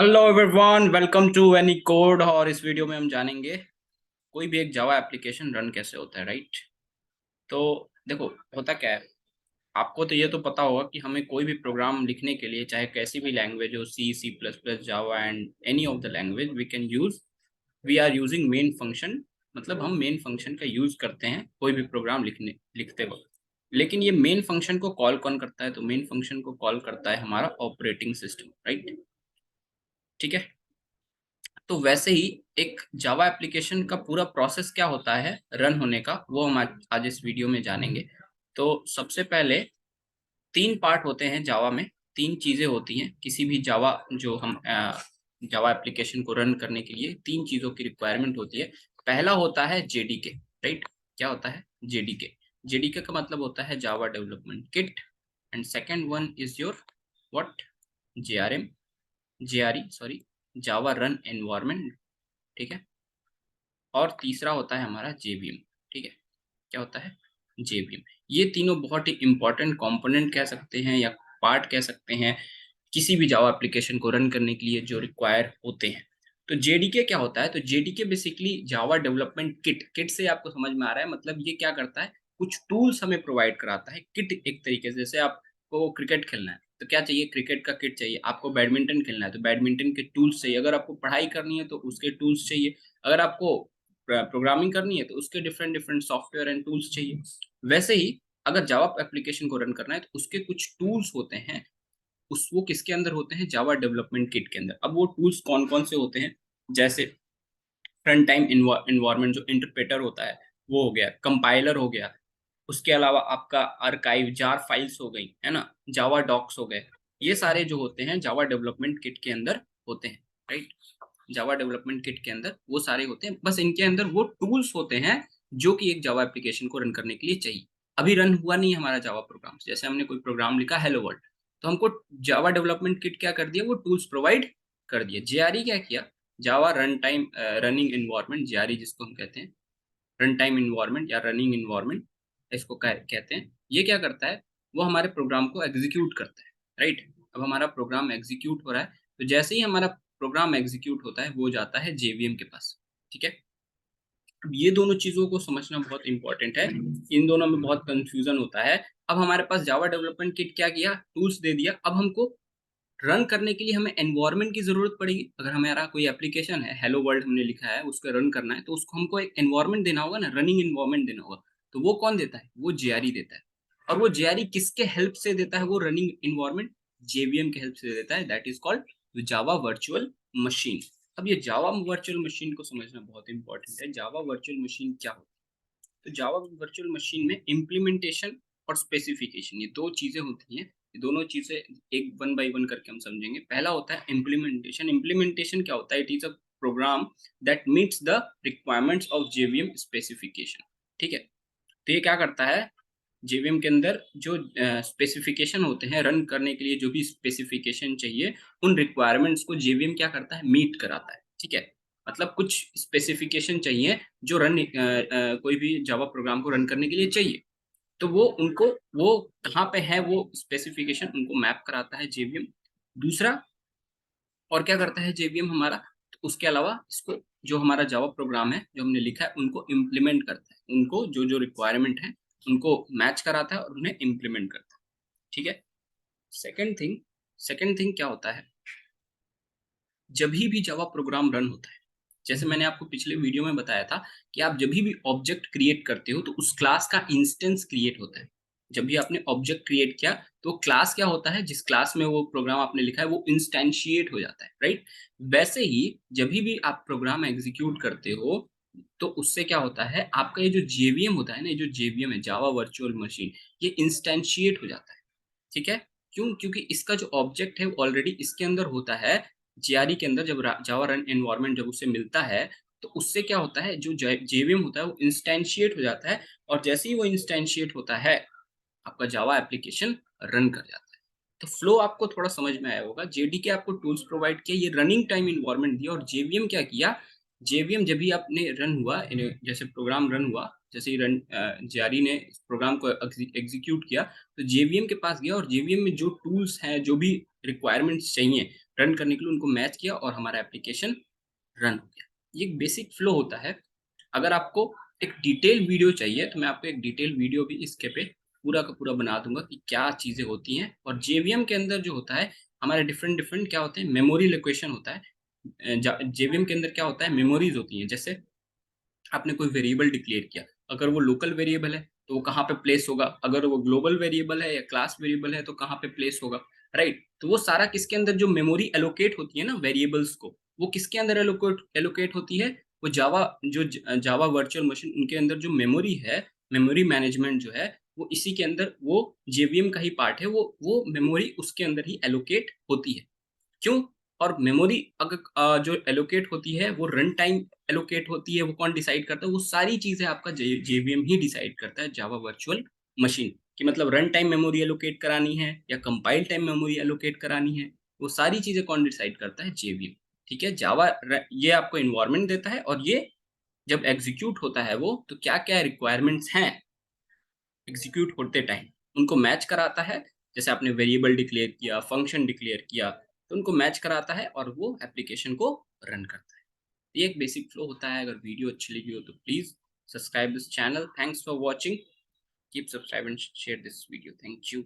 Hello everyone, welcome to any code. और इस video में हम जानेंगे कोई भी एक जावा एप्लीकेशन रन कैसे होता है, राइट। तो देखो, होता क्या है, आपको तो ये तो पता होगा कि हमें कोई भी प्रोग्राम लिखने के लिए, चाहे कैसी भी लैंग्वेज हो, C C plus plus, Java and any of the language we are using main function. मतलब हम मेन फंक्शन का यूज करते हैं कोई भी प्रोग्राम लिखते वक्त। लेकिन ये मेन फंक्शन को कॉल कौन करता है? तो मेन फंक्शन को कॉल करता है हमारा ऑपरेटिंग सिस्टम, राइट। ठीक है। तो वैसे ही एक जावा एप्लीकेशन का पूरा प्रोसेस क्या होता है रन होने का, वो हम आज इस वीडियो में जानेंगे। तो सबसे पहले तीन पार्ट होते हैं जावा में। तीन चीजें होती हैं किसी भी जावा, जो हम जावा एप्लीकेशन को रन करने के लिए तीन चीजों की रिक्वायरमेंट होती है। पहला होता है जेडीके, राइट। क्या होता है जेडीके? जेडीके का मतलब होता है Java development kit. And second one is your what? JRM, JRE sorry, Java run environment. ठीक है। और तीसरा होता है हमारा जेवीएम। ठीक है। क्या होता है? जेवीएम। ये तीनों बहुत ही इंपॉर्टेंट कंपोनेंट कह सकते हैं या पार्ट कह सकते हैं किसी भी जावा एप्लीकेशन को रन करने के लिए जो रिक्वायर होते हैं। तो जेडीके क्या होता है? तो JDK basically Java development kit. Kit से आपको समझ में आ रहा है, मतलब ये क्या करता है, कुछ टूल्स हमें प्रोवाइड कराता है। किट एक तरीके से, जैसे आपको क्रिकेट खेलना है तो क्या चाहिए? क्रिकेट का किट चाहिए। आपको बैडमिंटन खेलना है तो बैडमिंटन के टूल्स चाहिए। अगर आपको पढ़ाई करनी है तो उसके टूल्स चाहिए। अगर आपको प्रोग्रामिंग करनी है तो उसके different different software and tools चाहिए। वैसे ही अगर जावा एप्लीकेशन को रन करना है तो उसके कुछ टूल्स होते हैं। उस वो किसके अंदर होते हैं? जावा डेवलपमेंट किट के अंदर। अब वो टूल्स कौन कौन से होते हैं? जैसे फ्रंट टाइम इन्वायरमेंट, जो इंटरप्रेटर होता है वो हो गया, कंपाइलर हो गया। उसके अलावा आपका आर्काइव, जार फाइल्स हो गई, है ना, जावा डॉक्स हो गए। ये सारे जो होते हैं जावा डेवलपमेंट किट के अंदर होते हैं, राइट। जावा डेवलपमेंट किट के अंदर वो सारे होते हैं। बस इनके अंदर वो टूल्स होते हैं जो कि एक जावा एप्लीकेशन को रन करने के लिए चाहिए। अभी रन हुआ नहीं हमारा जावा प्रोग्राम, जैसे हमने कोई प्रोग्राम लिखा हेलो वर्ल्ड, तो हमको जावा डेवलपमेंट किट क्या कर दिया? वो टूल्स प्रोवाइड कर दिया। जेआरई क्या किया? Java run time running environment, JRE जिसको हम कहते हैं, रन टाइम इन्वायरमेंट या रनिंग इन्वायरमेंट इसको कहते हैं। ये क्या करता है? वो हमारे प्रोग्राम को एग्जीक्यूट करता है, राइट। अब हमारा प्रोग्राम एग्जीक्यूट हो रहा है, तो जैसे ही हमारा प्रोग्राम एग्जीक्यूट होता है वो जाता है जेवीएम के पास। ठीक है। अब ये दोनों चीजों को समझना बहुत इंपॉर्टेंट है। इन दोनों में बहुत कंफ्यूजन होता है। अब हमारे पास जावा डेवलपमेंट किट क्या किया? टूल्स दे दिया। अब हमको रन करने के लिए हमें एनवायरनमेंट की जरूरत पड़ेगी। अगर हमारा कोई एप्लीकेशन है, हेलो वर्ल्ड हमने लिखा है, उसको रन करना है तो उसको हमको एक एनवायरनमेंट देना होगा ना, रनिंग एनवायरनमेंट देना होगा। तो वो कौन देता है? वो जेआरई देता है। और वो जेआरई किसके हेल्प से देता है वो रनिंग एनवायरनमेंट? जेवीएम के हेल्प से देता है। That is called Java virtual machine. अब ये जावा वर्चुअल मशीन को समझना बहुत इंपॉर्टेंट है। जावा वर्चुअल मशीन क्या होती है? तो जावा वर्चुअल मशीन में इम्प्लीमेंटेशन और स्पेसिफिकेशन, ये दो चीजें होती हैं। ये दोनों चीजें एक वन बाय वन करके हम समझेंगे। पहला होता है इम्प्लीमेंटेशन। इम्प्लीमेंटेशन क्या होता है? It is a program that meets the requirements of JVM specification. ठीक है। तो ये क्या करता है? जेवीएम के अंदर जो स्पेसिफिकेशन होते हैं रन करने के लिए, जो भी स्पेसिफिकेशन चाहिए, उन रिक्वायरमेंट्स को जेवीएम क्या करता है? मीट कराता है। ठीक है। मतलब कुछ स्पेसिफिकेशन चाहिए जो कोई भी जावा प्रोग्राम को रन करने के लिए चाहिए, तो वो उनको, वो कहाँ पे है वो स्पेसिफिकेशन, उनको मैप कराता है जेवीएम। दूसरा, और क्या करता है जेवीएम हमारा? तो उसके अलावा इसको, जो हमारा जावा प्रोग्राम है जो हमने लिखा है, उनको इम्प्लीमेंट करता है। उनको जो जो रिक्वायरमेंट है उनको मैच कराता है और उन्हें इम्प्लीमेंट करता है। ठीक है। सेकेंड थिंग, सेकेंड थिंग क्या होता है? जब भी जावा प्रोग्राम रन होता है, जैसे मैंने आपको पिछले वीडियो में बताया था कि आप जब भी ऑब्जेक्ट क्रिएट करते हो तो उस क्लास का इंस्टेंस क्रिएट होता है। जब भी आपने ऑब्जेक्ट क्रिएट किया तो क्लास क्या होता है? जिस क्लास में वो प्रोग्राम आपने लिखा है वो इंस्टेंशिएट हो जाता है, राइट। वैसे ही जब भी आप प्रोग्राम एग्जीक्यूट करते हो तो उससे क्या होता है? आपका ये जो जेवीएम होता है ना, ये जो जेवीएम है जावा वर्चुअल मशीन, ये इंस्टेंशिएट हो जाता है। ठीक है। क्यों? क्योंकि इसका जो ऑब्जेक्ट है ऑलरेडी इसके अंदर होता है। जेआरई के अंदर जब जावा रन एनवायरनमेंट जब उसे मिलता है तो उससे क्या होता है? जो जेवीएम होता है वो इंस्टेंशिएट हो जाता है। और जैसे ही वो इंस्टेंशिएट होता है आपका जावा एप्लीकेशन रन कर जाता है। तो फ्लो आपको थोड़ा समझ में आया होगा। जेडीके आपको टूल्स प्रोवाइड किया, ये रनिंग टाइम इन्वायरमेंट दिया, और जेवीएम क्या किया? जेवीएम जब भी आपने रन हुआ, जैसे प्रोग्राम रन हुआ, जैसे ही रन जारी ने इस प्रोग्राम को एग्जीक्यूट किया, तो जेवीएम के पास गया और जेवीएम में जो टूल्स हैं, जो भी रिक्वायरमेंट्स चाहिए रन करने के लिए, उनको मैच किया और हमारा एप्लीकेशन रन हो गया। ये एक बेसिक फ्लो होता है। अगर आपको एक डिटेल वीडियो चाहिए तो मैं आपको एक डिटेल वीडियो भी इसके पे पूरा का पूरा बना दूंगा कि क्या चीजें होती हैं। और जेवीएम के अंदर जो होता है, हमारे डिफरेंट डिफरेंट क्या होते हैं, मेमोरी लोकेशन होता है। जेवीएम के अंदर क्या होता है, मेमोरीज होती हैं। जैसे आपने कोई वेरिएबल डिक्लेयर किया, अगर वो लोकल वेरिएबल है तो वो कहाँ पे प्लेस होगा, अगर वो ग्लोबल वेरिएबल है या क्लास वेरिएबल है तो कहाँ पे प्लेस होगा, राइट। तो वो सारा किसके अंदर, जो मेमोरी एलोकेट होती है ना वेरिएबल्स को, वो किसके अंदर एलोकेट एलोकेट होती है, वो जावा, जो जावा वर्चुअल मशीन, उनके अंदर जो मेमोरी है, मेमोरी मैनेजमेंट जो है, वो इसी के अंदर, वो जेवीएम का ही पार्ट है। वो मेमोरी उसके अंदर ही एलोकेट होती है। क्यों? और मेमोरी अगर जो एलोकेट होती है वो रन टाइम एलोकेट होती है, वो कौन डिसाइड करता है, वो सारी चीजें आपका जेवीएम ही डिसाइड करता है, जावा वर्चुअल मशीन। कि मतलब रन टाइम मेमोरी एलोकेट करानी है या कंपाइल टाइम मेमोरी एलोकेट करानी है, वो सारी चीजें कौन डिसाइड करता है, जेवीएम। ठीक है, जावा ये आपको इन्वायरमेंट देता है, और ये जब एग्जीक्यूट होता है वो, तो क्या क्या रिक्वायरमेंट्स हैं एग्जीक्यूट होते टाइम, उनको मैच कराता है। जैसे आपने वेरिएबल डिक्लेयर किया, फंक्शन डिक्लेयर किया, तो उनको मैच कराता है और वो एप्लीकेशन को रन करता है। ये एक बेसिक फ्लो होता है। अगर वीडियो अच्छी लगी हो तो please subscribe this channel. Thanks for watching. Keep subscribe and share this video. Thank you.